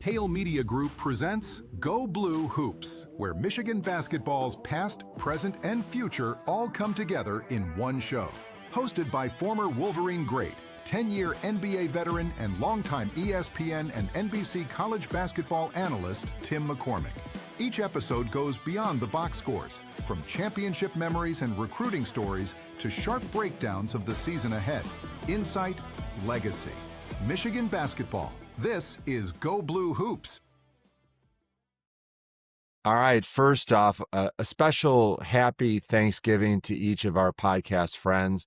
Hale Media Group presents Go Blue Hoops, where Michigan basketball's past, present, and future all come together in one show. Hosted by former Wolverine great, 10-year NBA veteran, and longtime ESPN and NBC college basketball analyst Tim McCormick. Each episode goes beyond the box scores, from championship memories and recruiting stories to sharp breakdowns of the season ahead. Insight, legacy. Michigan basketball. This is Go Blue Hoops. All right, first off, a special happy Thanksgiving to each of our podcast friends.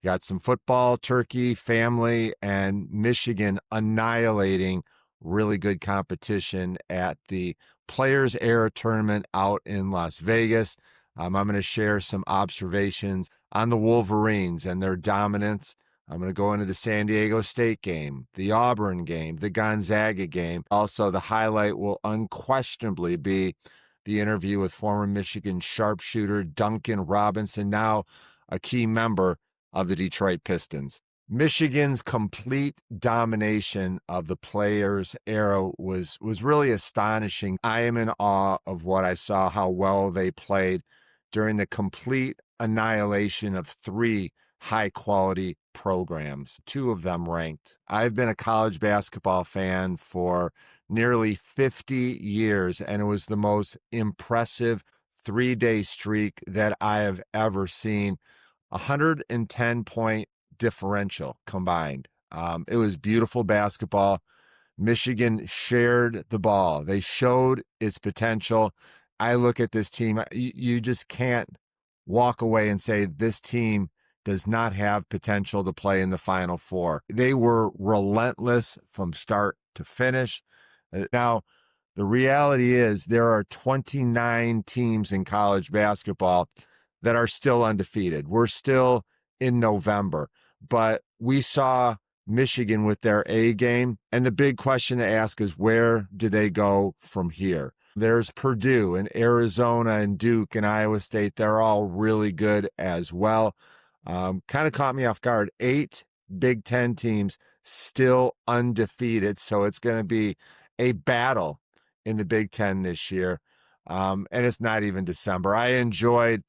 Got some football, turkey, family, and Michigan annihilating really good competition at the Players Era Tournament out in Las Vegas. I'm going to share some observations on the Wolverines and their dominance. I'm going to go into the San Diego State game, the Auburn game, the Gonzaga game. Also, the highlight will unquestionably be the interview with former Michigan sharpshooter Duncan Robinson, now a key member of the Detroit Pistons. Michigan's complete domination of the Players Era was really astonishing. I am in awe of what I saw, how well they played during the complete annihilation of three high-quality programs, two of them ranked. I've been a college basketball fan for nearly 50 years, and it was the most impressive three-day streak that I have ever seen. 110-point differential combined. It was beautiful basketball. Michigan shared the ball. They showed its potential. I look at this team, you just can't walk away and say this team does not have potential to play in the Final Four. They were relentless from start to finish. Now, the reality is there are 29 teams in college basketball that are still undefeated. We're still in November, but we saw Michigan with their A game, and the big question to ask is where do they go from here? There's Purdue and Arizona and Duke and Iowa State. They're all really good as well. Kind of caught me off guard. 8 Big Ten teams still undefeated, so it's going to be a battle in the Big Ten this year, and it's not even December. I enjoyed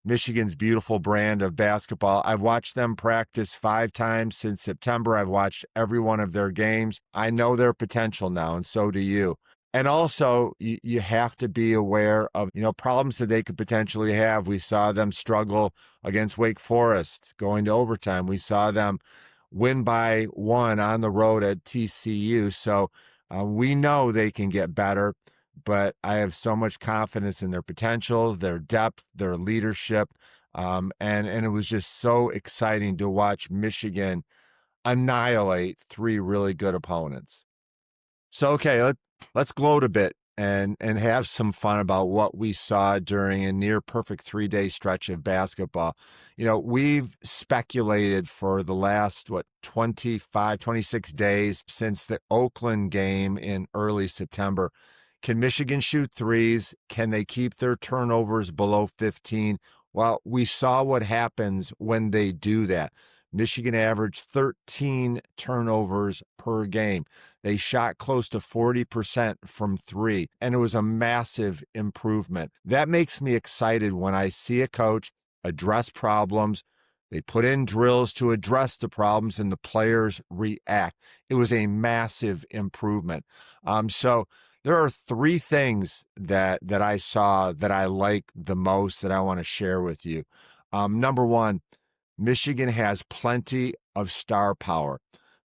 Michigan's beautiful brand of basketball. I've watched them practice 5 times since September. I've watched every one of their games. I know their potential now, and so do you. And also, you have to be aware of, problems that they could potentially have. We saw them struggle against Wake Forest going to overtime. We saw them win by 1 on the road at TCU. So we know they can get better, but I have so much confidence in their potential, their depth, their leadership. And it was just so exciting to watch Michigan annihilate 3 really good opponents. So, okay, let's gloat a bit and have some fun about what we saw during a near perfect 3-day stretch of basketball. We've speculated for the last, 26 days since the Oakland game in early September. Can Michigan shoot threes? Can they keep their turnovers below 15? Well, we saw what happens when they do that. Michigan averaged 13 turnovers per game. They shot close to 40% from 3, and it was a massive improvement. That makes me excited when I see a coach address problems. They put in drills to address the problems, and the players react. It was a massive improvement. So there are 3 things that I saw that I like the most that I want to share with you. Number 1, Michigan has plenty of star power.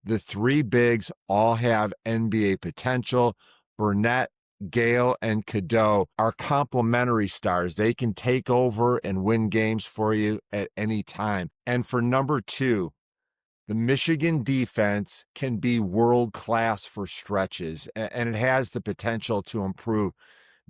The 3 bigs all have NBA potential. Burnett, Gale, and Cadeau are complementary stars. They can take over and win games for you at any time. And for number 2, the Michigan defense can be world-class for stretches, and it has the potential to improve.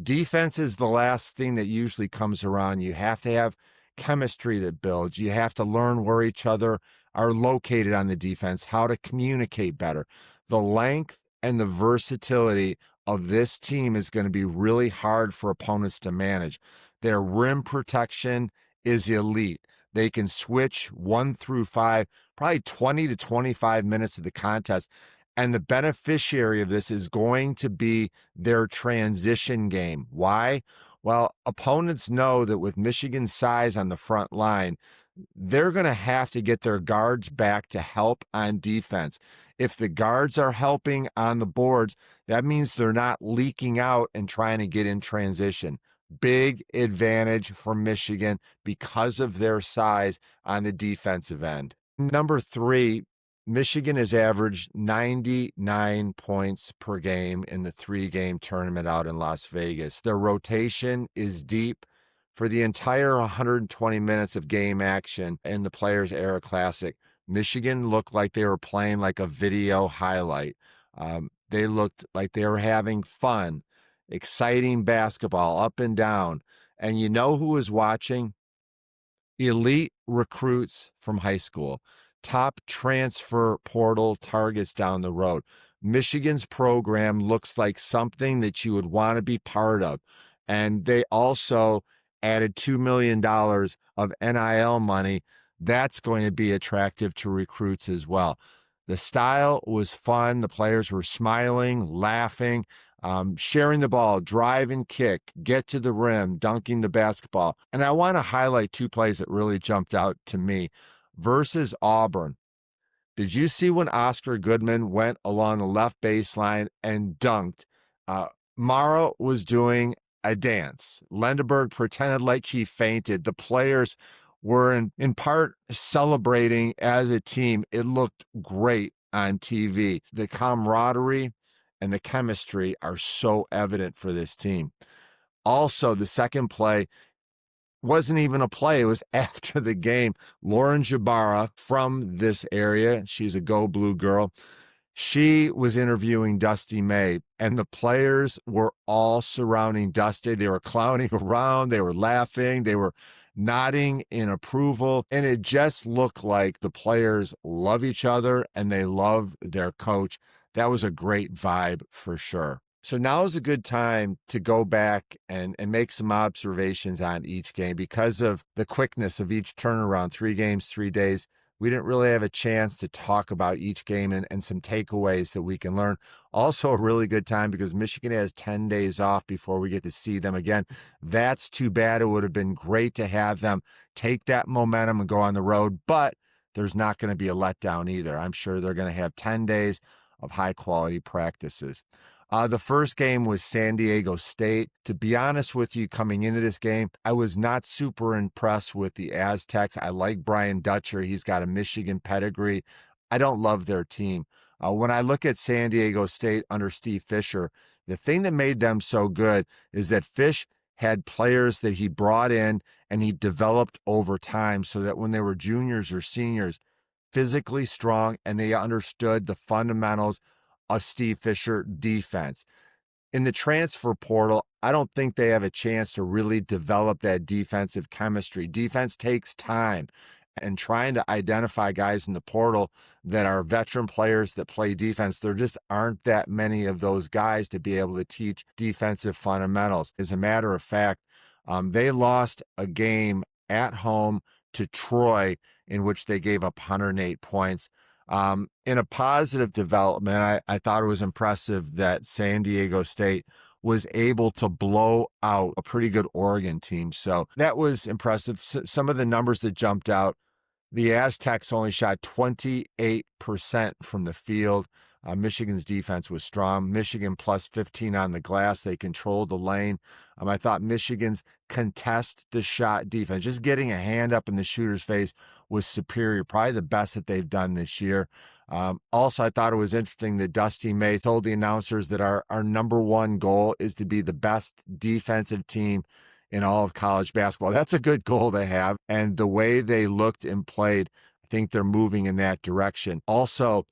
Defense is the last thing that usually comes around. You have to have chemistry that builds. You have to learn where each other are located on the defense, how to communicate better. The length and the versatility of this team is going to be really hard for opponents to manage. Their rim protection is elite. They can switch 1 through 5, probably 20 to 25 minutes of the contest, And the beneficiary of this is going to be their transition game. Why? Well, opponents know that with Michigan's size on the front line, they're going to have to get their guards back to help on defense. If the guards are helping on the boards, that means they're not leaking out and trying to get in transition. Big advantage for Michigan because of their size on the defensive end. Number 3, Michigan has averaged 99 points per game in the 3-game tournament out in Las Vegas. Their rotation is deep. For the entire 120 minutes of game action in the Players Era Classic, Michigan looked like they were playing like a video highlight. They looked like they were having fun, exciting basketball up and down. And you know who was watching? Elite recruits from high school, top transfer portal targets down the road. Michigan's program looks like something that you would want to be part of. And they also added $2 million of NIL money. That's going to be attractive to recruits as well. The style was fun. The players were smiling, laughing, sharing the ball, drive and kick, get to the rim, dunking the basketball. And I want to highlight 2 plays that really jumped out to me. Versus Auburn, did you see when Oscar Goodman went along the left baseline and dunked? Mara was doing a dance. Lendeberg pretended like he fainted. The players were in part celebrating as a team. It looked great on TV. The camaraderie and the chemistry are so evident for this team. Also, the second play wasn't even a play. It was after the game. Lauren Jabara from this area, she's a Go Blue girl. She was interviewing Dusty May, and the players were all surrounding Dusty. They were clowning around. They were laughing. They were nodding in approval. And it just looked like the players love each other and they love their coach. That was a great vibe for sure. So now is a good time to go back and make some observations on each game because of the quickness of each turnaround, 3 games, 3 days. We didn't really have a chance to talk about each game and some takeaways that we can learn. Also a really good time because Michigan has 10 days off before we get to see them again. That's too bad. It would have been great to have them take that momentum and go on the road, but there's not going to be a letdown either. I'm sure they're going to have 10 days of high-quality practices. The first game was San Diego State. To be honest with you, coming into this game, I was not super impressed with the Aztecs. I like Brian Dutcher. He's got a Michigan pedigree. I don't love their team. When I look at San Diego State under Steve Fisher, the thing that made them so good is that Fish had players that he brought in and he developed over time so that when they were juniors or seniors, physically strong, and they understood the fundamentals of Steve Fisher defense. In the transfer portal, I don't think they have a chance to really develop that defensive chemistry. Defense takes time, and trying to identify guys in the portal that are veteran players that play defense, there just aren't that many of those guys to be able to teach defensive fundamentals. As a matter of fact, they lost a game at home to Troy in which they gave up 108 points. In a positive development, I thought it was impressive that San Diego State was able to blow out a pretty good Oregon team. So that was impressive. Some of the numbers that jumped out, the Aztecs only shot 28% from the field. Michigan's defense was strong. Michigan plus 15 on the glass. They controlled the lane. I thought Michigan's contest the shot defense, just getting a hand up in the shooter's face, was superior, probably the best that they've done this year. Also, I thought it was interesting that Dusty May told the announcers that our number one goal is to be the best defensive team in all of college basketball. That's a good goal to have. And the way they looked and played, I think they're moving in that direction. Also,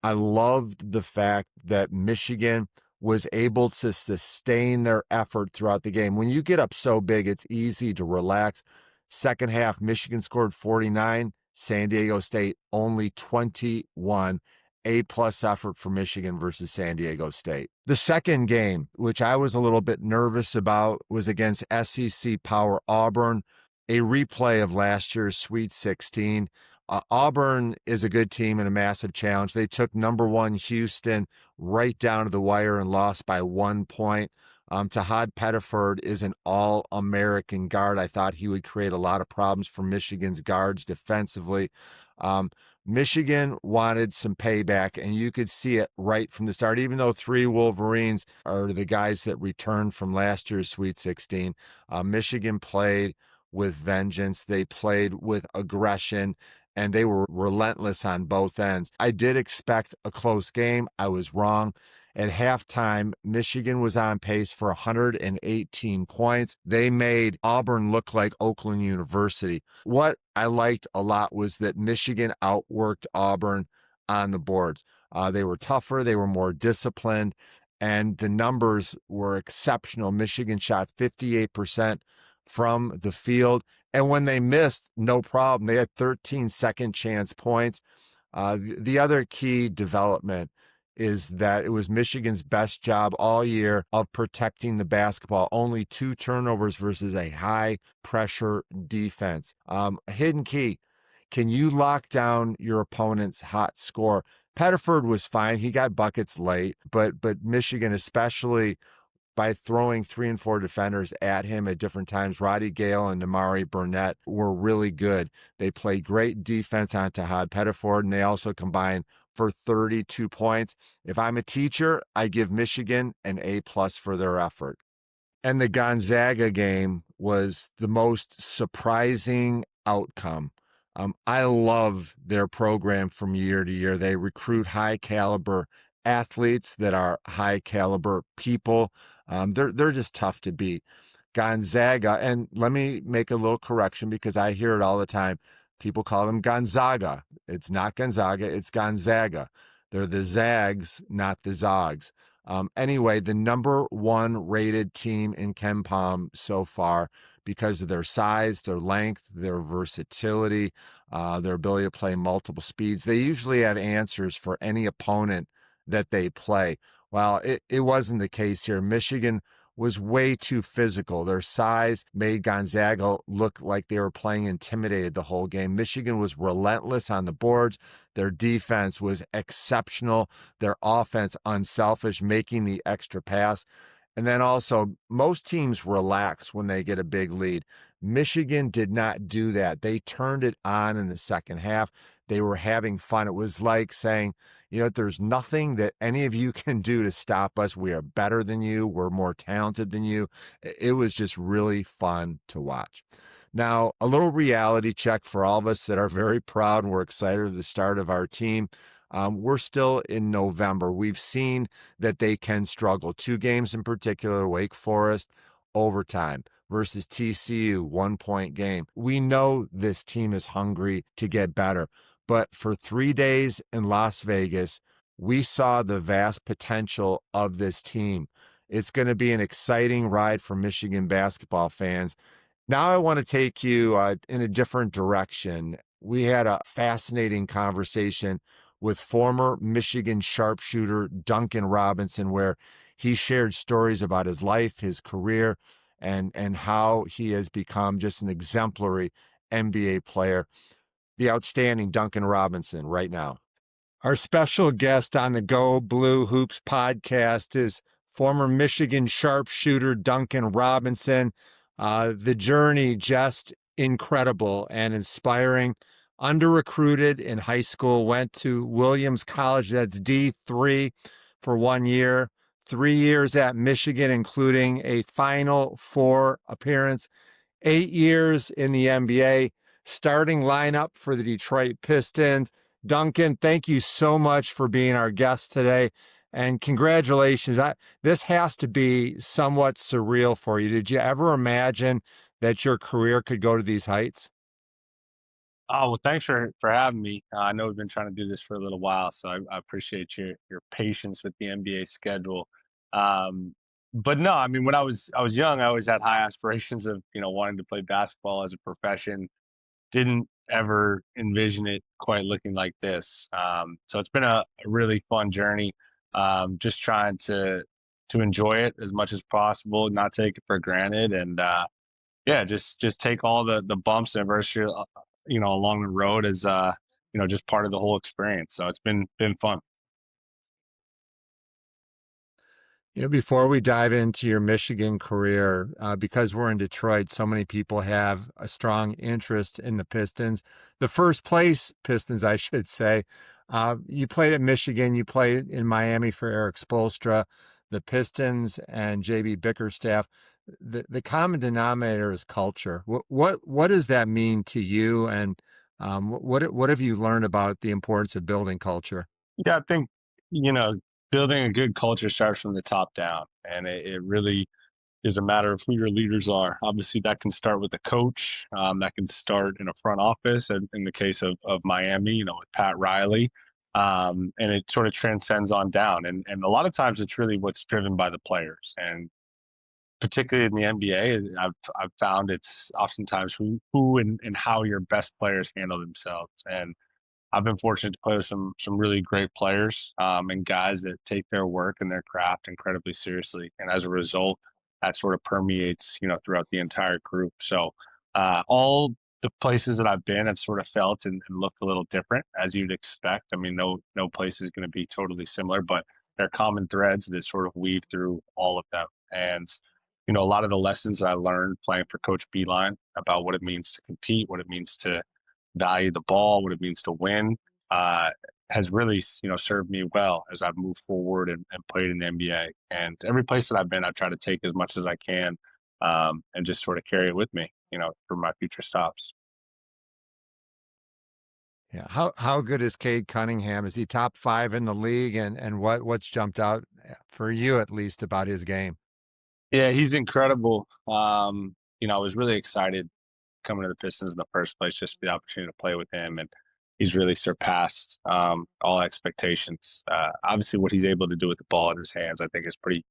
I loved the fact that Michigan was able to sustain their effort throughout the game. When you get up so big, it's easy to relax. Second half, Michigan scored 49, San Diego State only 21. A-plus effort for Michigan versus San Diego State. The second game, which I was a little bit nervous about, was against SEC Power Auburn, a replay of last year's Sweet 16. Auburn is a good team and a massive challenge. They took number one Houston right down to the wire and lost by 1 point. Tahad Pettiford is an all-American guard. I thought he would create a lot of problems for Michigan's guards defensively. Michigan wanted some payback, and you could see it right from the start. Even though 3 Wolverines are the guys that returned from last year's Sweet 16, Michigan played with vengeance. They played with aggression, and they were relentless on both ends. I did expect a close game. I was wrong. At halftime, Michigan was on pace for 118 points. They made Auburn look like Oakland University. What I liked a lot was that Michigan outworked Auburn on the boards. They were tougher, they were more disciplined, and the numbers were exceptional. Michigan shot 58% from the field, and when they missed, no problem. They had 13 second chance points. The other key development is that it was Michigan's best job all year of protecting the basketball. Only 2 turnovers versus a high pressure defense. Hidden key. Can you lock down your opponent's hot score? Pettiford was fine. He got buckets late, but Michigan, especially by throwing 3 and 4 defenders at him at different times, Roddy Gale and Namari Burnett were really good. They played great defense on Tahad Pettiford, and they also combined for 32 points. If I'm a teacher, I give Michigan an A+ for their effort. And the Gonzaga game was the most surprising outcome. I love their program from year to year. They recruit high caliber athletes that are high caliber people. They're just tough to beat. Gonzaga, and let me make a little correction because I hear it all the time. People call them Gonzaga. It's not Gonzaga, it's Gonzaga. They're the Zags, not the Zogs. Anyway, the number 1 rated team in KenPom so far because of their size, their length, their versatility, their ability to play multiple speeds. They usually have answers for any opponent that they play. Well, it wasn't the case here. Michigan was way too physical. Their size made Gonzaga look like they were playing intimidated the whole game. Michigan was relentless on the boards. Their defense was exceptional. Their offense unselfish, making the extra pass. And then also, most teams relax when they get a big lead. Michigan did not do that. They turned it on in the second half. They were having fun. It was like saying, there's nothing that any of you can do to stop us. We are better than you. We're more talented than you. It was just really fun to watch. Now, a little reality check for all of us that are very proud and we're excited at the start of our team. We're still in November. We've seen that they can struggle. 2 games in particular, Wake Forest, overtime versus TCU, 1-point game. We know this team is hungry to get better. But for 3 days in Las Vegas, we saw the vast potential of this team. It's going to be an exciting ride for Michigan basketball fans. Now I want to take you in a different direction. We had a fascinating conversation with former Michigan sharpshooter Duncan Robinson, where he shared stories about his life, his career, and how he has become just an exemplary NBA player. The outstanding Duncan Robinson right now. Our special guest on the Go Blue Hoops podcast is former Michigan sharpshooter Duncan Robinson. The journey just incredible and inspiring. Under-recruited in high school, went to Williams College, that's D3 for 1 year, 3 years at Michigan, including a Final Four appearance, 8 years in the NBA, starting lineup for the Detroit Pistons. Duncan, thank you so much for being our guest today, and congratulations. This has to be somewhat surreal for you. Did you ever imagine that your career could go to these heights? Oh, well, thanks for having me. I know we've been trying to do this for a little while, so I appreciate your patience with the NBA schedule. Um, but no, I mean, when I was young, I always had high aspirations of wanting to play basketball as a profession. Didn't ever envision it quite looking like this. So it's been a really fun journey. Just trying to enjoy it as much as possible, not take it for granted, and yeah, just take all the bumps and adversity along the road as just part of the whole experience. So it's been fun. Before we dive into your Michigan career, because we're in Detroit, so many people have a strong interest in the Pistons. The first place Pistons, I should say. You played at Michigan. You played in Miami for Eric Spoelstra. The Pistons and JB Bickerstaff. The common denominator is culture. What does that mean to you? And what have you learned about the importance of building culture? Yeah, I think, building a good culture starts from the top down, and it really is a matter of who your leaders are. Obviously, that can start with a coach. That can start in a front office, and in the case of Miami, with Pat Riley, and it sort of transcends on down. And a lot of times, it's really what's driven by the players, and particularly in the NBA, I've found it's oftentimes who and how your best players handle themselves. And I've been fortunate to play with some really great players, and guys that take their work and their craft incredibly seriously. And as a result, that sort of permeates, throughout the entire group. So all the places that I've been have sort of felt and looked a little different, as you'd expect. I mean, no place is going to be totally similar, but there are common threads that sort of weave through all of them. And a lot of the lessons that I learned playing for Coach Beilein about what it means to compete, what it means to value the ball, what it means to win, uh, has really, served me well as I've moved forward and played in the NBA. And every place that I've been, I've tried to take as much as I can, and just sort of carry it with me, for my future stops. Yeah. How good is Cade Cunningham? Is he top 5 in the league? And what's jumped out for you at least about his game? Yeah, he's incredible. I was really excited coming to the Pistons in the first place, just the opportunity to play with him, and he's really surpassed all expectations. Obviously, what he's able to do with the ball in his hands, I think, is pretty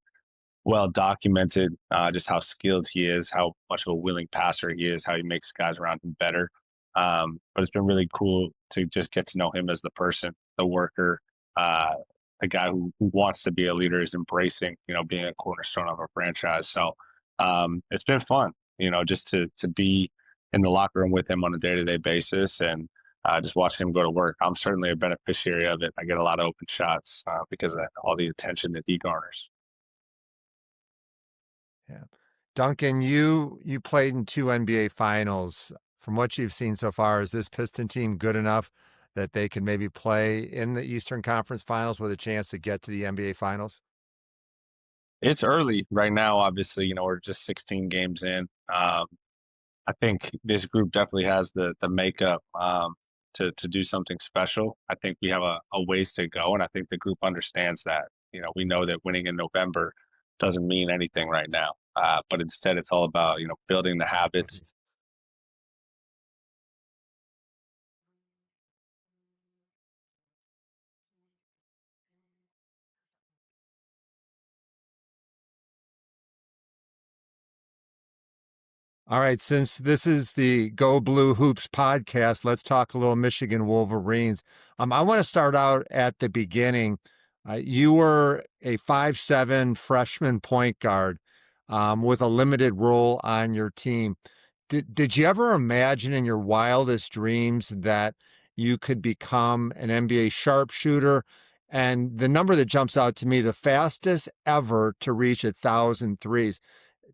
well documented. Just how skilled he is, how much of a willing passer he is, how he makes guys around him better. But it's been really cool to just get to know him as the person, the worker, uh, the guy who wants to be a leader, is embracing, being a cornerstone of a franchise. So it's been fun, just to be in the locker room with him on a day-to-day basis, and just watching him go to work. I'm certainly a beneficiary of it. I get a lot of open shots because of all the attention that he garners. Yeah. Duncan, you played in 2 NBA finals. From what you've seen so far, is this Piston team good enough that they can maybe play in the Eastern Conference Finals with a chance to get to the NBA Finals? It's early right now. Obviously, we're just 16 games in. I think this group definitely has the makeup to do something special. I think we have a ways to go, and I think the group understands that. We know that winning in November doesn't mean anything right now, but instead it's all about building the habits. All right, since this is the Go Blue Hoops podcast, let's talk a little Michigan Wolverines. I want to start out at the beginning. You were a 5'7" freshman point guard with a limited role on your team. Did you ever imagine in your wildest dreams that you could become an NBA sharpshooter? And the number that jumps out to me, the fastest ever to reach 1,000 threes.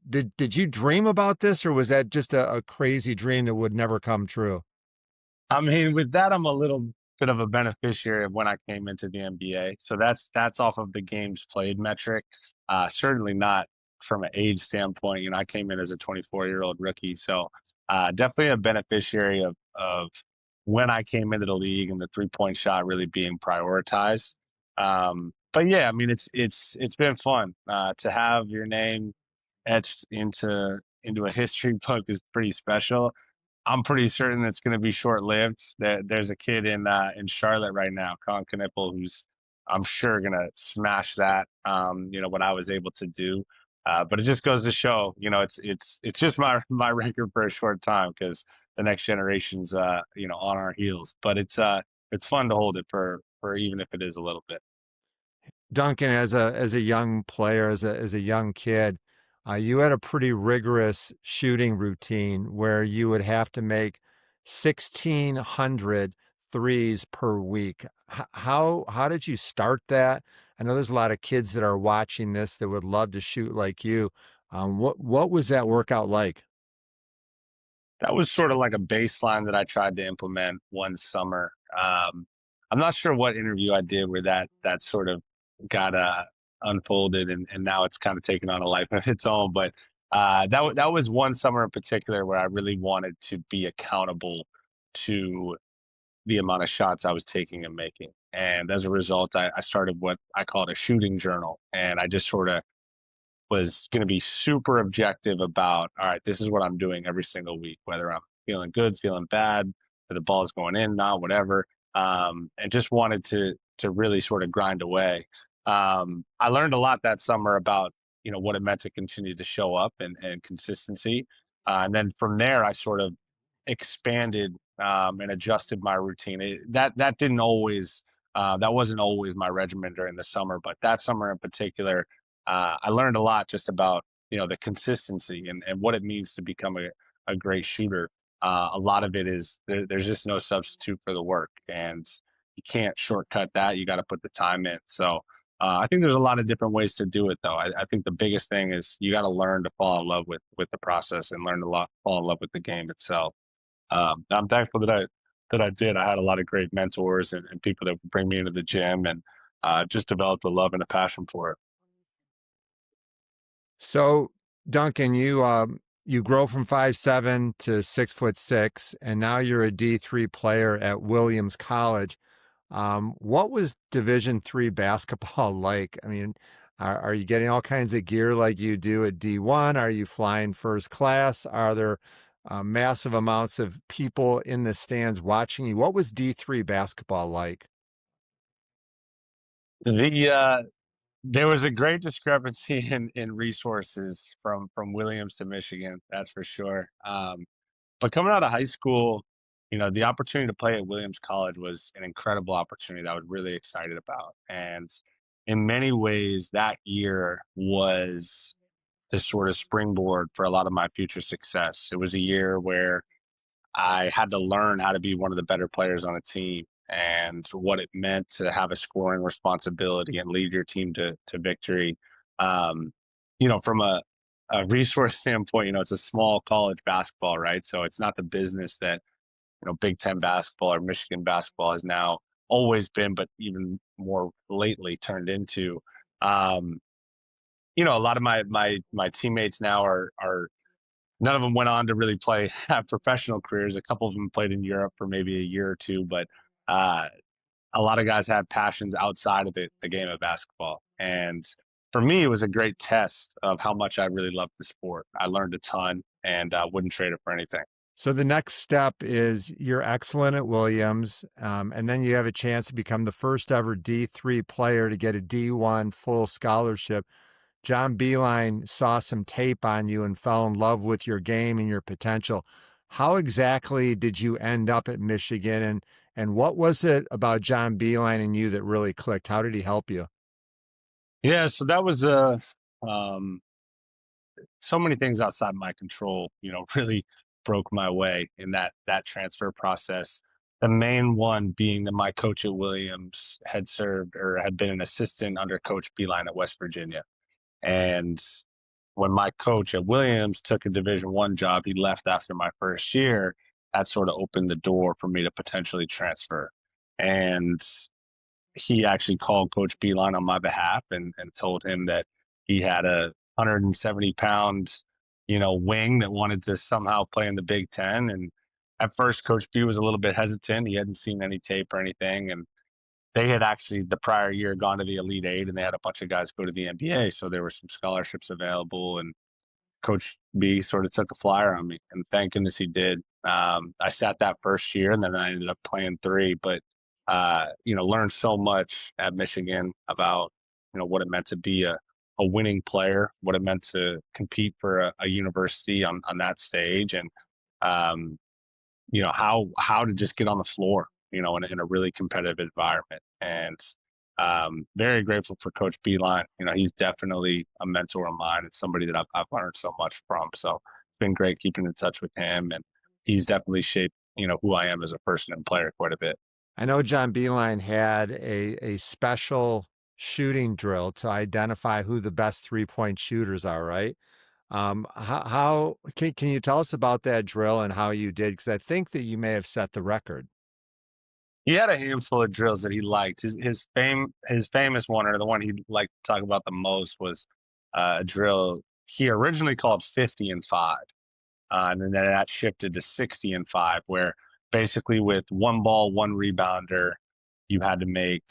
Did you dream about this, or was that just a crazy dream that would never come true? I mean, with that, I'm a little bit of a beneficiary of when I came into the NBA. So that's off of the games played metric. Certainly not from an age standpoint. I came in as a 24-year-old rookie, so definitely a beneficiary of when I came into the league and the 3-point shot really being prioritized. But yeah, I mean, it's been fun to have your name etched into a history book is pretty special. I'm pretty certain it's going to be short lived. There's a kid in Charlotte right now, Colin Knippel, who's I'm sure going to smash that. What I was able to do, but it just goes to show, it's just my record for a short time because the next generation's on our heels. But it's fun to hold it for even if it is a little bit. Duncan, as a young player, as a young kid, you had a pretty rigorous shooting routine where you would have to make 1,600 threes per week. How did you start that? I know there's a lot of kids that are watching this that would love to shoot like you. What was that workout like? That was sort of like a baseline that I tried to implement one summer. I'm not sure what interview I did where that sort of got unfolded, and now it's kind of taken on a life of its own. But that was one summer in particular where I really wanted to be accountable to the amount of shots I was taking and making. And as a result, I started what I called a shooting journal, and I just sort of was going to be super objective about, all right, this is what I'm doing every single week, whether I'm feeling good, feeling bad, whether the ball's going in, not whatever. And just wanted to really sort of grind away. I learned a lot that summer about, what it meant to continue to show up and consistency. And then from there, I sort of expanded and adjusted my routine. That didn't always, that wasn't always my regimen during the summer, but that summer in particular, I learned a lot just about the consistency and what it means to become a great shooter. A lot of it is there's just no substitute for the work, and you can't shortcut that. You got to put the time in. So I think there's a lot of different ways to do it, though. I think the biggest thing is you got to learn to fall in love with the process and learn to fall in love with the game itself. I'm thankful that I did. I had a lot of great mentors and people that would bring me into the gym, and just developed a love and a passion for it. So, Duncan, you grow from 5'7" to 6'6", and now you're a D3 player at Williams College. What was Division III basketball like? I mean, are you getting all kinds of gear like you do at D1? Are you flying first class? Are there massive amounts of people in the stands watching you? What was D3 basketball like? The There was a great discrepancy in resources from Williams to Michigan, that's for sure. But coming out of high school, the opportunity to play at Williams College was an incredible opportunity that I was really excited about. And in many ways, that year was the sort of springboard for a lot of my future success. It was a year where I had to learn how to be one of the better players on a team and what it meant to have a scoring responsibility and lead your team to victory. Um, from a resource standpoint, it's a small college basketball, right? So it's not the business that, Big Ten basketball or Michigan basketball has now always been, but even more lately turned into. Um, a lot of my teammates now are none of them went on to really have professional careers. A couple of them played in Europe for maybe a year or two, but uh, a lot of guys have passions outside of the game of basketball. And for me, it was a great test of how much I really loved the sport. I learned a ton and wouldn't trade it for anything. So the next step is you're excellent at Williams, and then you have a chance to become the first ever D3 player to get a D1 full scholarship. John Beilein saw some tape on you and fell in love with your game and your potential. How exactly did you end up at Michigan, and what was it about John Beilein and you that really clicked? How did he help you? Yeah, so that was um, so many things outside my control, really broke my way in that transfer process. The main one being that my coach at Williams had served or had been an assistant under Coach Beilein at West Virginia. And when my coach at Williams took a Division I job, he left after my first year. That sort of opened the door for me to potentially transfer. And he actually called Coach Beilein on my behalf and told him that he had a 170-pound, wing that wanted to somehow play in the Big Ten. And at first, Coach B was a little bit hesitant. He hadn't seen any tape or anything. And they had actually the prior year gone to the Elite Eight, and they had a bunch of guys go to the NBA. So there were some scholarships available, and Coach B sort of took a flyer on me, and thank goodness he did. I sat that first year, and then I ended up playing three. But learned so much at Michigan about what it meant to be a winning player, what it meant to compete for a university on that stage, and um, how to just get on the floor, in a really competitive environment. And very grateful for Coach Beilein. He's definitely a mentor of mine. It's somebody that I've learned so much from. So it's been great keeping in touch with him, and he's definitely shaped, who I am as a person and player quite a bit. I know John Beilein had a special shooting drill to identify who the best 3-point shooters are, right? How can you tell us about that drill and how you did? Because I think that you may have set the record. He had a handful of drills that he liked. His famous one, or the one he liked to talk about the most, was a drill he originally called 50 and 5. And then that shifted to 60 and 5, where basically with one ball, one rebounder, you had to make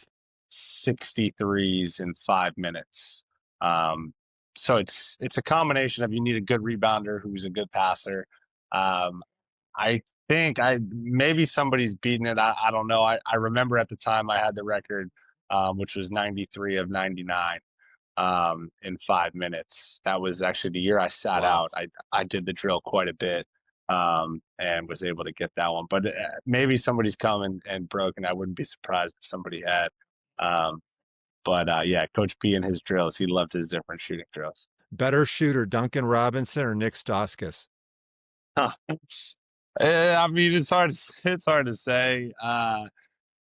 63s in 5 minutes. So it's a combination of, you need a good rebounder who's a good passer. Um, I think maybe somebody's beaten it. I don't know. I remember at the time I had the record, which was 93 of 99 in 5 minutes. That was actually the year I sat Wow. out. I did the drill quite a bit, and was able to get that one. But maybe somebody's come and broken. I wouldn't be surprised if somebody had. Um, but yeah, Coach B and his drills, he loved his different shooting drills. Better shooter, Duncan Robinson or Nick Stauskas? Huh. I mean, it's hard to say.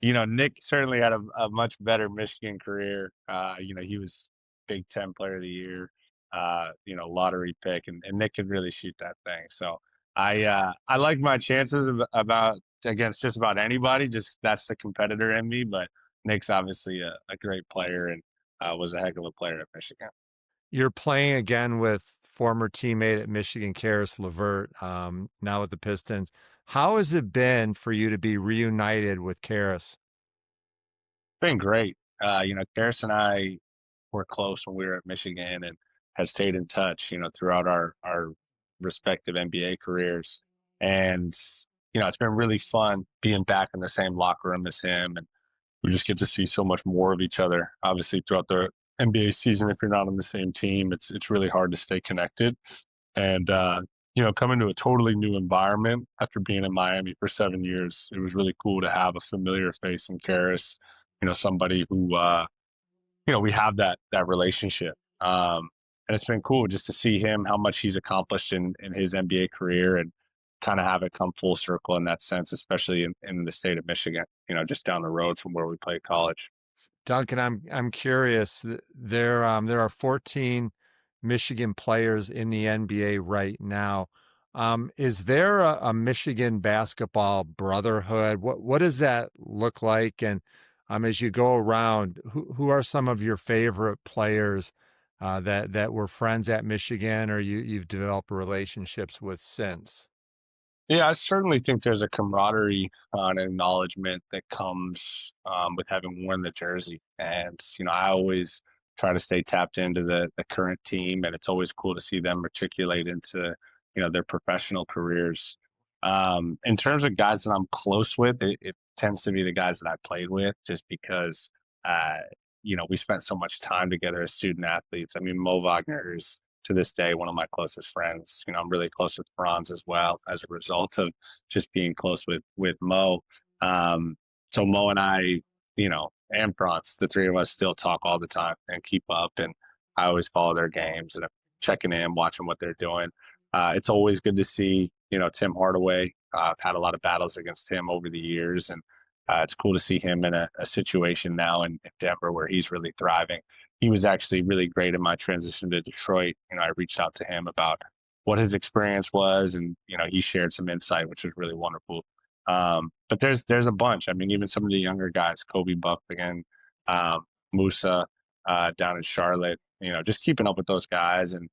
Nick certainly had a much better Michigan career. He was Big Ten Player of the Year, lottery pick, and Nick could really shoot that thing. So I like my chances about against just about anybody. Just that's the competitor in me. But Nick's obviously a great player and was a heck of a player at Michigan. You're playing again with former teammate at Michigan, Caris LeVert, now with the Pistons. How has it been for you to be reunited with Caris? Been great. Caris and I were close when we were at Michigan and have stayed in touch, throughout our respective NBA careers. And, it's been really fun being back in the same locker room as him. And we just get to see so much more of each other. Obviously, throughout the NBA season, if you're not on the same team, it's really hard to stay connected. And, coming to a totally new environment after being in Miami for 7 years, it was really cool to have a familiar face in Caris, somebody who, we have that relationship. And it's been cool just to see him, how much he's accomplished in his NBA career, and kind of have it come full circle in that sense, especially in the state of Michigan, just down the road from where we played college. Duncan, I'm curious. There are 14 Michigan players in the NBA right now. Is there a Michigan basketball brotherhood? What does that look like? And as you go around, who are some of your favorite players that were friends at Michigan or you've developed relationships with since? Yeah, I certainly think there's a camaraderie, an acknowledgement that comes with having worn the jersey. And, I always try to stay tapped into the current team, and it's always cool to see them matriculate into, their professional careers. In terms of guys that I'm close with, it tends to be the guys that I played with, just because, we spent so much time together as student athletes. I mean, Mo Wagner is, to this day, one of my closest friends. I'm really close with Franz as well, as a result of just being close with Mo. So Mo and I, and Franz, the three of us still talk all the time and keep up. And I always follow their games and I'm checking in, watching what they're doing. It's always good to see, Tim Hardaway. I've had a lot of battles against him over the years, and it's cool to see him in a situation now in Denver where he's really thriving. He was actually really great in my transition to Detroit. I reached out to him about what his experience was, and he shared some insight, which was really wonderful. But there's a bunch. I mean, even some of the younger guys, Kobe Buck again, Musa down in Charlotte. Just keeping up with those guys, and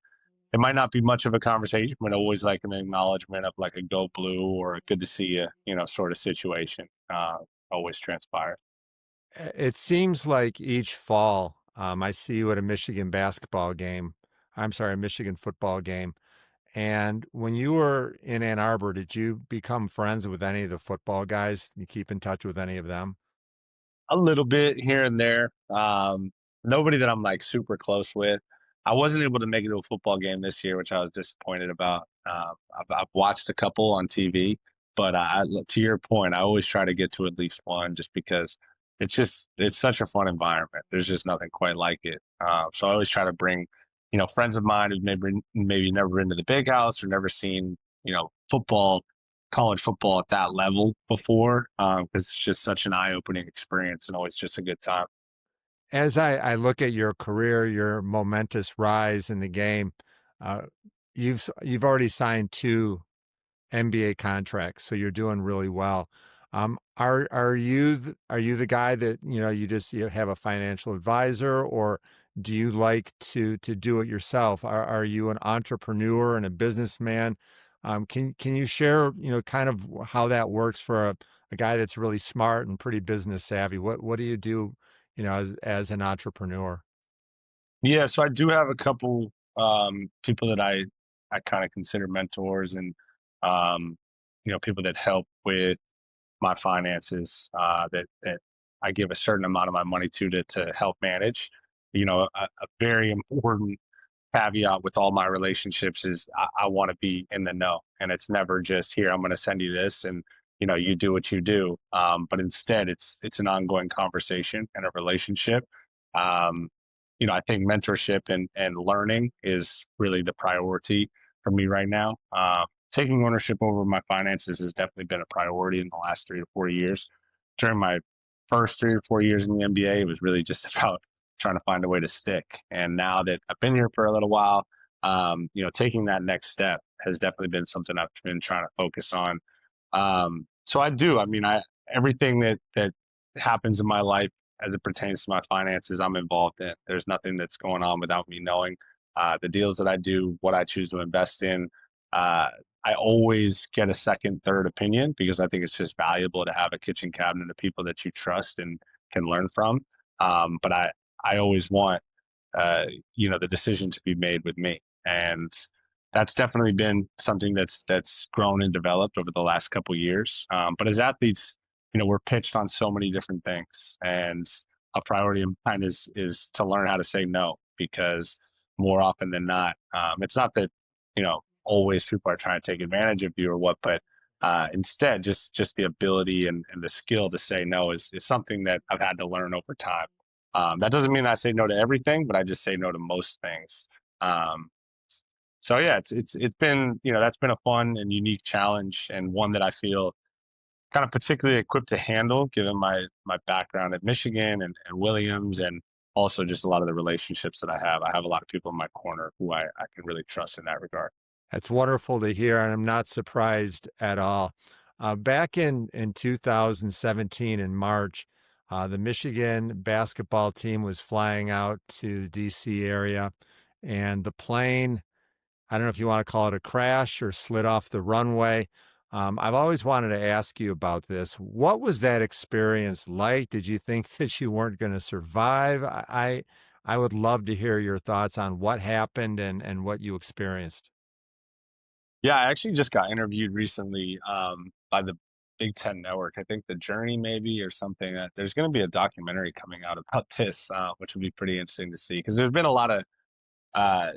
it might not be much of a conversation, but always like an acknowledgement of like a go blue or a good to see you, sort of situation. Always transpires. It seems like each fall, I see you at a Michigan basketball game. I'm sorry, a Michigan football game. And when you were in Ann Arbor, did you become friends with any of the football guys? You keep in touch with any of them? A little bit here and there. Nobody that I'm like super close with. I wasn't able to make it to a football game this year, which I was disappointed about. I've watched a couple on TV, but to your point, I always try to get to at least one, just because it's such a fun environment. There's just nothing quite like it. So I always try to bring, friends of mine who've maybe never been to the big house or never seen, football college football at that level before, because it's just such an eye-opening experience and always just a good time. As I look at your career, your momentous rise in the game, uh, you've already signed 2 NBA contracts, so you're doing really well. Are you the guy that you have a financial advisor, or do you like to do it yourself? Are you an entrepreneur and a businessman? Can you share kind of how that works for a guy that's really smart and pretty business savvy? What do you do as an entrepreneur? Yeah, so I do have a couple people that I kind of consider mentors, and people that help with my finances, that I give a certain amount of my money to help manage. A very important caveat with all my relationships is I want to be in the know, and it's never just here, I'm going to send you this, and you do what you do. But instead, it's an ongoing conversation and a relationship. Um, I think mentorship and learning is really the priority for me right now. Taking ownership over my finances has definitely been a priority in the last 3 to 4 years. During my first 3 or 4 years in the NBA, it was really just about trying to find a way to stick. And now that I've been here for a little while, taking that next step has definitely been something I've been trying to focus on. So I do. I mean, everything that happens in my life as it pertains to my finances, I'm involved in. There's nothing that's going on without me knowing. The deals that I do, what I choose to invest in. I always get a second, third opinion because I think it's just valuable to have a kitchen cabinet of people that you trust and can learn from. But I always want the decision to be made with me, and that's definitely been something that's grown and developed over the last couple of years. But as athletes, we're pitched on so many different things, and a priority of mine is to learn how to say no, because more often than not, it's not that always people are trying to take advantage of you or what, but instead just the ability and the skill to say no is something that I've had to learn over time. That doesn't mean I say no to everything, but I just say no to most things. Um, so yeah, it's been that's been a fun and unique challenge, and one that I feel kind of particularly equipped to handle, given my background at Michigan and Williams, and also just a lot of the relationships that I have. I have a lot of people in my corner who I can really trust in that regard. That's wonderful to hear, and I'm not surprised at all. Back in 2017 in March, the Michigan basketball team was flying out to the DC area, and the plane, I don't know if you want to call it a crash or slid off the runway. I've always wanted to ask you about this. What was that experience like? Did you think that you weren't going to survive? I would love to hear your thoughts on what happened and what you experienced. Yeah, I actually just got interviewed recently by the Big Ten Network. I think The Journey maybe or something. There's going to be a documentary coming out about this, which would be pretty interesting to see, because there's been a lot of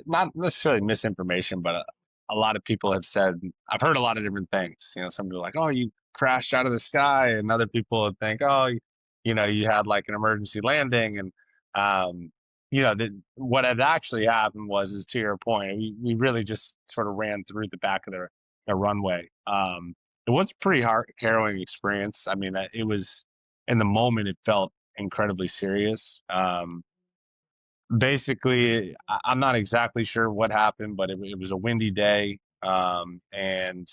not necessarily misinformation, but a lot of people have said, I've heard a lot of different things. Some people are like, oh, you crashed out of the sky, and other people think, oh, you had like an emergency landing, and um, what had actually happened is to your point, we really just sort of ran through the back of the runway. It was a pretty harrowing experience. I mean, it was in the moment, it felt incredibly serious. Basically, I'm not exactly sure what happened, but it was a windy day, and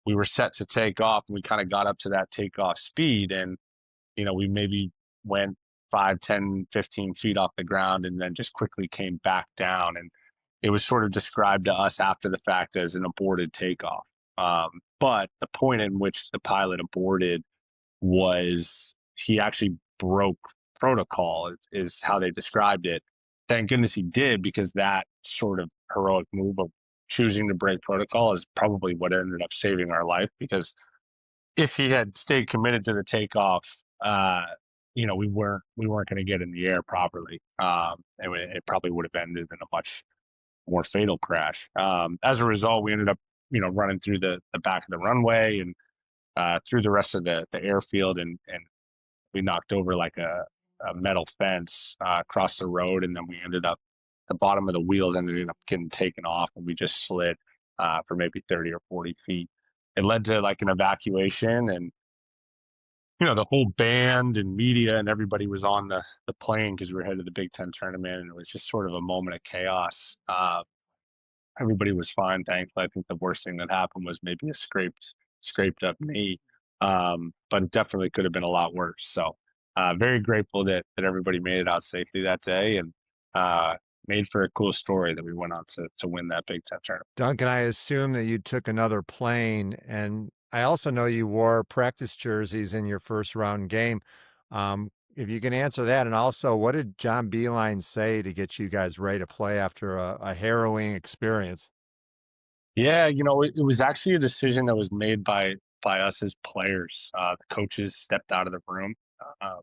we were set to take off, and we kind of got up to that takeoff speed, and we maybe went 5, 10, 15 feet off the ground, and then just quickly came back down, and it was sort of described to us after the fact as an aborted takeoff. But the point in which the pilot aborted was he actually broke protocol, is how they described it. Thank goodness he did, because that sort of heroic move of choosing to break protocol is probably what ended up saving our life, because if he had stayed committed to the takeoff, we weren't going to get in the air properly. It probably would have ended in a much more fatal crash. As a result, we ended up running through the back of the runway and through the rest of the airfield, and we knocked over like a metal fence across the road, and then we ended up the bottom of the wheels ended up getting taken off, and we just slid for maybe 30 or 40 feet. it led to like an evacuation, and the whole band and media and everybody was on the plane because we were headed to the Big Ten tournament, and it was just sort of a moment of chaos. Everybody was fine, thankfully. I think the worst thing that happened was maybe a scraped up knee, but it definitely could have been a lot worse. So very grateful that everybody made it out safely that day, and made for a cool story that we went on to win that Big Ten tournament. Duncan, I assume that you took another plane, and I also know you wore practice jerseys in your first round game. If you can answer that, and also, what did John Beilein say to get you guys ready to play after a harrowing experience? Yeah, it was actually a decision that was made by us as players. The coaches stepped out of the room, uh,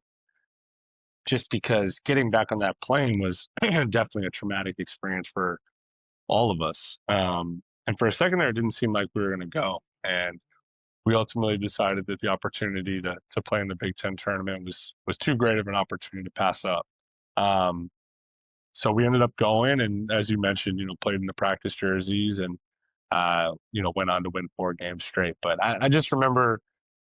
just because getting back on that plane was definitely a traumatic experience for all of us. And for a second there, it didn't seem like we were going to go. And we ultimately decided that the opportunity to play in the Big Ten tournament was too great of an opportunity to pass up. Um, so we ended up going, and as you mentioned, played in the practice jerseys, and went on to win 4 games straight. But I just remember,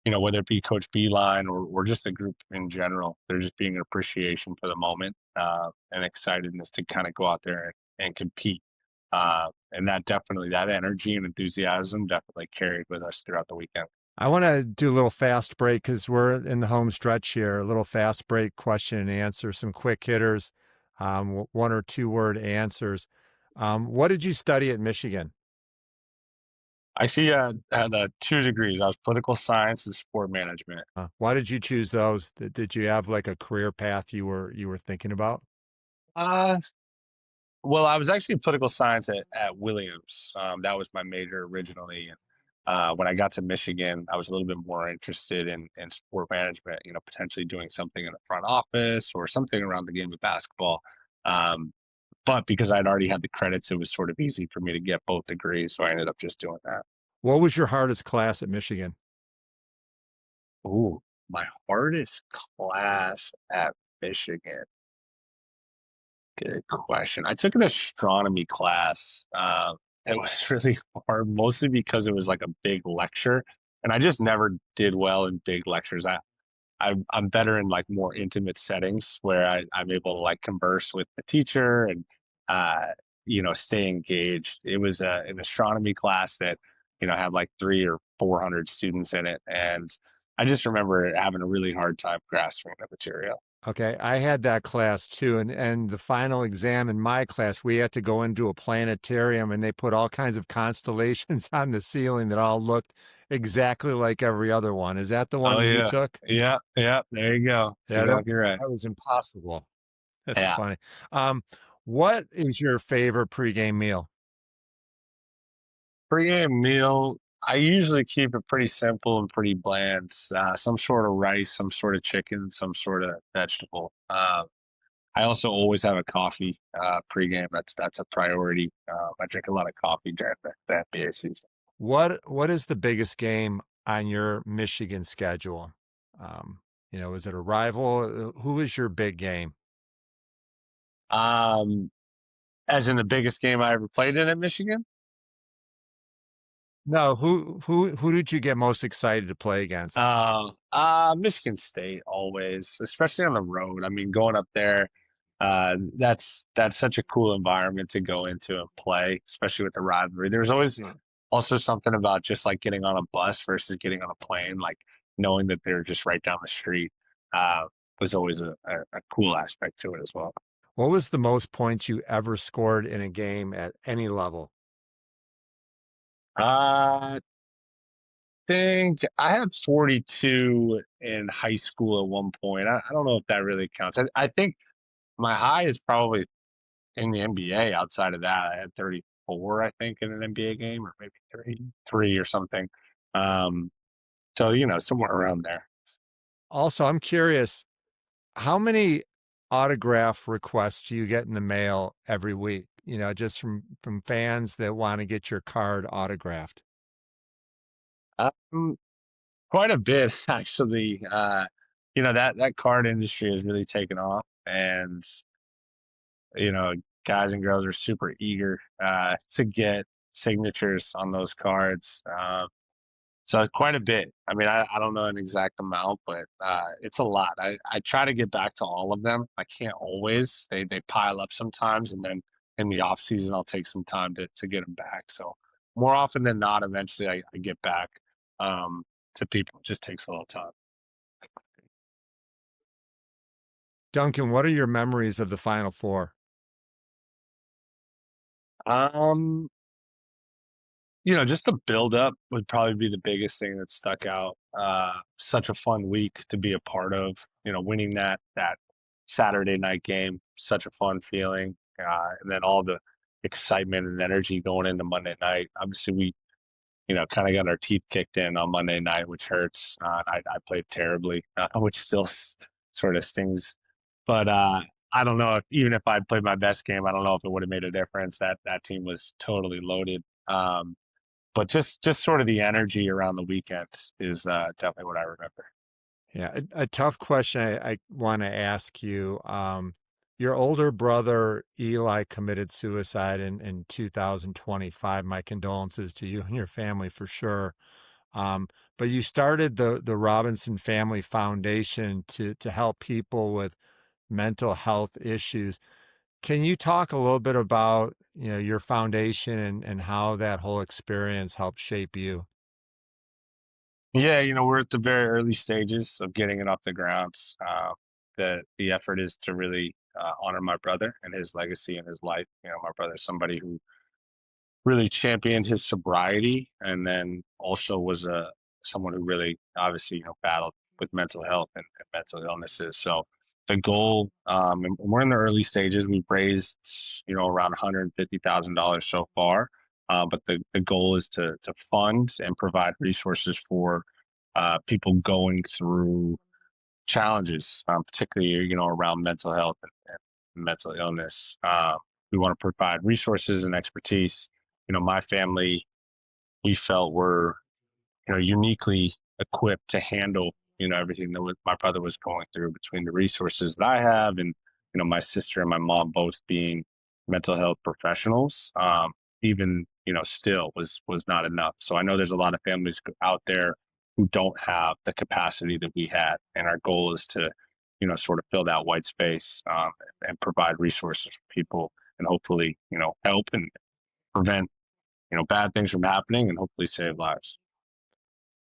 whether it be Coach Beilein or just the group in general, there just being an appreciation for the moment, and excitedness to kind of go out there and compete. And that energy and enthusiasm definitely carried with us throughout the weekend. I want to do a little fast break because we're in the home stretch here. A little fast break, question and answer, some quick hitters, 1 or 2 word answers. What did you study at Michigan? Actually, had 2 degrees. I was political science and sport management. Why did you choose those? Did you have like a career path you were thinking about? Uh, Well, I was actually political science at Williams. That was my major originally. And when I got to Michigan, I was a little bit more interested in sport management, potentially doing something in the front office or something around the game of basketball. Um, but because I'd already had the credits, it was sort of easy for me to get both degrees. So I ended up just doing that. What was your hardest class at Michigan? Ooh, my hardest class at Michigan. Good question. I took an astronomy class. It was really hard, mostly because it was like a big lecture, and I just never did well in big lectures. I'm better in like more intimate settings where I'm able to like converse with the teacher and uh, stay engaged. It was an astronomy class that had like 300 or 400 students in it, and I just remember having a really hard time grasping the material. Okay, I had that class too, and the final exam in my class, we had to go into a planetarium, and they put all kinds of constellations on the ceiling that all looked exactly like every other one. Is that the one Oh that you yeah, took? yeah, yeah. There you go. That's Yeah, that exactly right. that was impossible. That's Yeah. funny. Um, what is your favorite pregame meal? Pre-game meal, I usually keep it pretty simple and pretty bland. Some sort of rice, some sort of chicken, some sort of vegetable. I also always have a coffee pre-game. That's a priority. I drink a lot of coffee during the NBA season. What is the biggest game on your Michigan schedule? Is it a rival? Who is your big game? Um, as in the biggest game I ever played in at Michigan. No, who did you get most excited to play against? Michigan State always, especially on the road. I mean, going up there, that's such a cool environment to go into and play, especially with the rivalry. There's always Yeah. also something about just like getting on a bus versus getting on a plane, like knowing that they're just right down the street, uh, was always a cool aspect to it as well. What was the most points you ever scored in a game at any level? I think I had 42 in high school at one point. I don't know if that really counts. I think my high is probably in the NBA. Outside of that, I had 34, I think, in an NBA game, or maybe 33 or something. Um, so somewhere around there. Also, I'm curious, how many autograph requests do you get in the mail every week? Just from fans that want to get your card autographed. Um, Quite a bit actually. That card industry has really taken off, and you know, guys and girls are super eager to get signatures on those cards. So quite a bit. I mean, I don't know an exact amount, but it's a lot. I try to get back to all of them. I can't always. They pile up sometimes, and then in the off season, I'll take some time to get them back. So more often than not, eventually I get back um, to people. It just takes a little time. Duncan, what are your memories of the Final Four? Um, just the build up would probably be the biggest thing that stuck out. Such a fun week to be a part of. Winning that Saturday night game, such a fun feeling. And then all the excitement and energy going into Monday night. Obviously, we kind of got our teeth kicked in on Monday night, which hurts. I played terribly, which still sort of stings. But I don't know even if I played my best game, I don't know if it would have made a difference. That team was totally loaded. But just sort of the energy around the weekend is definitely what I remember. Yeah, a tough question I want to ask you. Your older brother Eli committed suicide in 2025. My condolences to you and your family for sure. But you started the Robinson Family Foundation to help people with mental health issues. Can you talk a little bit about your foundation and how that whole experience helped shape you? Yeah, we're at the very early stages of getting it off the ground. The effort is to really honor my brother and his legacy and his life. My brother's somebody who really championed his sobriety, and then also was someone who really obviously battled with mental health and mental illnesses. So the goal, and we're in the early stages. We've raised around $150,000 so far, but the goal is to fund and provide resources for people going through challenges, particularly around mental health and mental illness. We want to provide resources and expertise. My family, we felt were uniquely equipped to handle everything that my brother was going through, between the resources that I have and my sister and my mom both being mental health professionals. Even still was not enough. So I know there's a lot of families out there who don't have the capacity that we had, and our goal is to sort of fill that white space, and provide resources for people, and hopefully help and prevent bad things from happening, and hopefully save lives.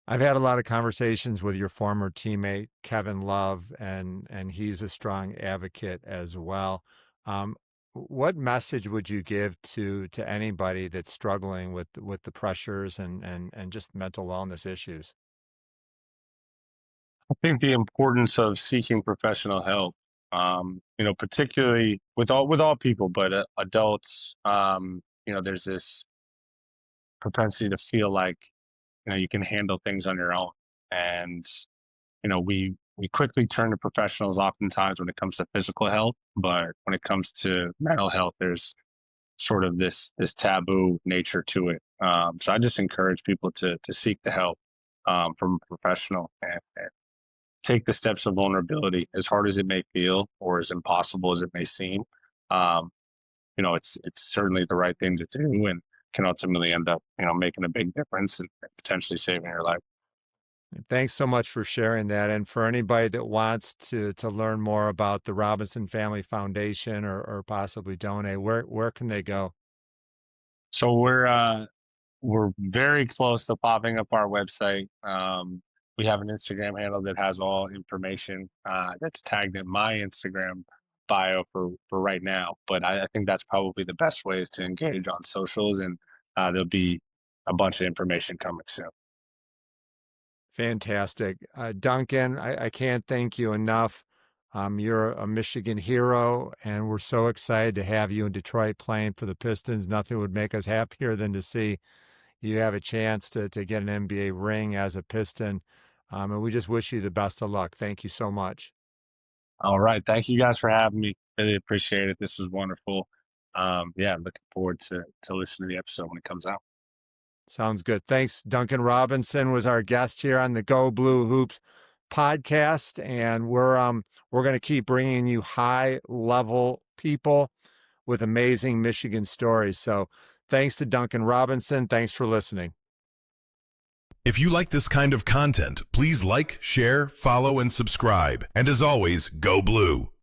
I've had a lot of conversations with your former teammate Kevin Love, and he's a strong advocate as well. Um, what message would you give to anybody that's struggling with the pressures and just mental wellness issues? I think the importance of seeking professional help, particularly with all people, but adults, there's this propensity to feel like you can handle things on your own, and we quickly turn to professionals oftentimes when it comes to physical health, but when it comes to mental health, there's sort of this taboo nature to it. So I just encourage people to seek the help from a professional, and take the steps of vulnerability, as hard as it may feel or as impossible as it may seem. Um, it's certainly the right thing to do, and can ultimately end up making a big difference and potentially saving your life. Thanks so much for sharing that. And for anybody that wants to learn more about the Robinson Family Foundation or possibly donate, where can they go? So we're very close to popping up our website. We have an Instagram handle that has all information that's tagged in my Instagram bio for right now. But I think that's probably the best way, is to engage on socials, and there'll be a bunch of information coming soon. Fantastic. Duncan, I can't thank you enough. You're a Michigan hero, and we're so excited to have you in Detroit playing for the Pistons. Nothing would make us happier than to see you have a chance to get an NBA ring as a Piston. And we just wish you the best of luck. Thank you so much. All right. Thank you guys for having me. Really appreciate it. This was wonderful. Yeah, looking forward to listening to the episode when it comes out. Sounds good. Thanks. Duncan Robinson was our guest here on the Go Blue Hoops podcast, and we're going to keep bringing you high level people with amazing Michigan stories. So, thanks to Duncan Robinson. Thanks for listening. If you like this kind of content, please like, share, follow, and subscribe. And as always, go blue.